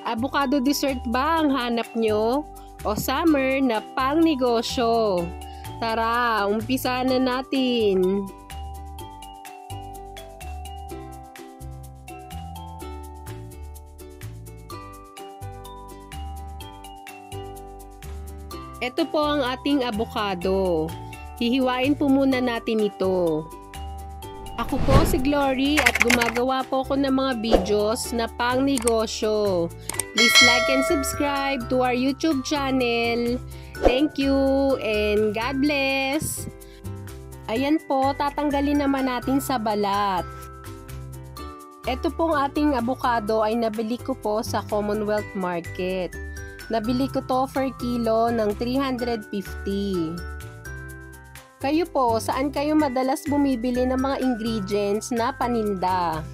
Avocado dessert ba ang hanap nyo? O summer na pang negosyo? Tara, umpisa na natin. Ito po ang ating avocado. Hihiwain po muna natin ito. Ako po si Glory at gumagawa po ako ng mga videos na pang negosyo. Please like and subscribe to our YouTube channel. Thank you and God bless. Ayan po, tatanggalin naman natin sa balat. Ito pong ating avocado ay nabili ko po sa Commonwealth Market. Nabili ko to per kilo ng 350. Kayo po, saan kayo madalas bumibili ng mga ingredients na paninda?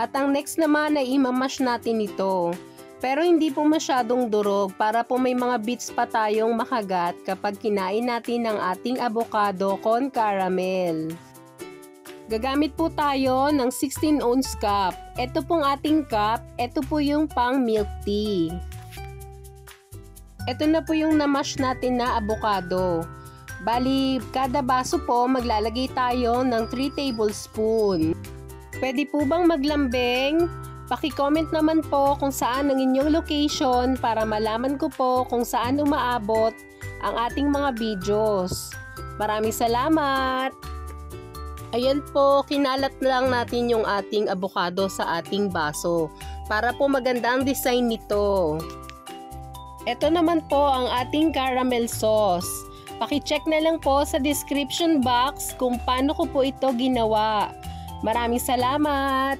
At ang next naman ay imamash natin ito. Pero hindi po masyadong durog para po may mga bits pa tayong makagat kapag kinain natin ang ating avocado con caramel. Gagamit po tayo ng 16 ounce cup. Ito pong ating cup, ito po yung pang milk tea. Ito na po yung namash natin na avocado. Bali, kada baso po maglalagay tayo ng 3 tablespoon. Pwede po bang maglambing? Paki-comment naman po kung saan ang inyong location para malaman ko po kung saan umaabot ang ating mga videos. Maraming salamat! Ayan po, kinalat lang natin yung ating avocado sa ating baso para po maganda ang design nito. Ito naman po ang ating caramel sauce. Paki-check na lang po sa description box kung paano ko po ito ginawa. Maraming salamat!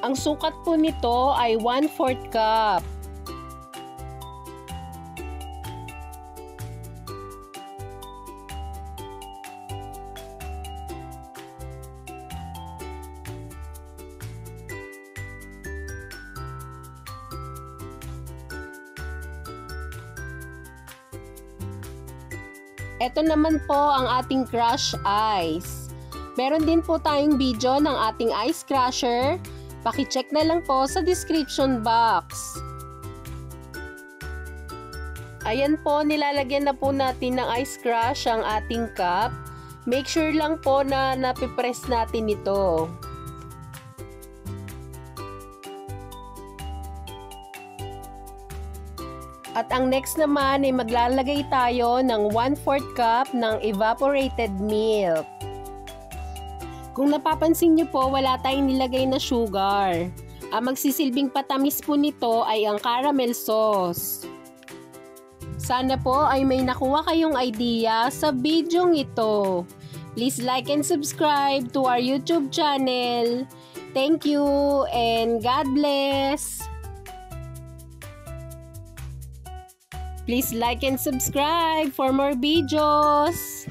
Ang sukat po nito ay 1/4 cup. Ito naman po ang ating crush ice. Meron din po tayong video ng ating ice crusher. Paki-check na lang po sa description box. Ayan po, nilalagyan na po natin ng ice crush ang ating cup. Make sure lang po na napipress natin ito. At ang next naman ay maglalagay tayo ng 1/4 cup ng evaporated milk. Kung napapansin nyo po, wala tayong nilagay na sugar. Ang magsisilbing patamis po nito ay ang caramel sauce. Sana po ay may nakuha kayong idea sa bidyong ito. Please like and subscribe to our YouTube channel. Thank you and God bless! Please like and subscribe for more videos!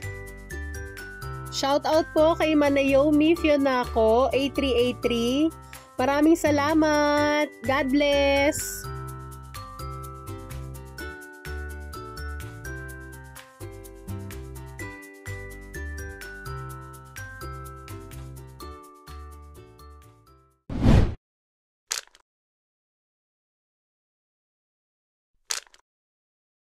Shout out po kay Manayomi Fionako 8383. Maraming salamat. God bless.